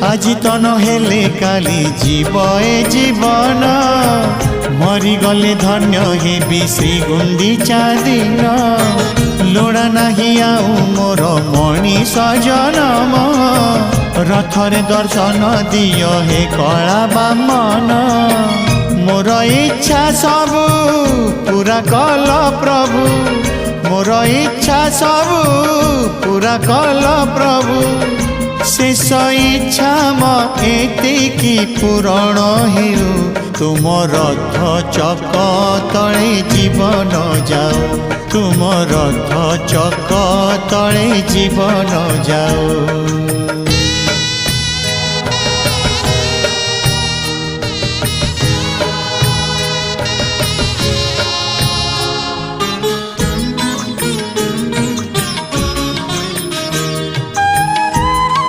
আজি তো নহলে কালি জীব এ জীবন মরিগলে ধন্য হেবি শ্রী গুন্ডিচা দিন লোড়া নাহি আউ মোর মଣିষ জনম রথরে দর্শন দিও হে কলা বামন মোর ইচ্ছা সবু পুরা কল প্রভু মোর ইচ্ছা সবু পুরা কল প্রভু शेष इच्छा एतिकी पूरण हेउ तुम रथ चक तले जीवन जाओ तुम रथ चक तले जीवन जाओ।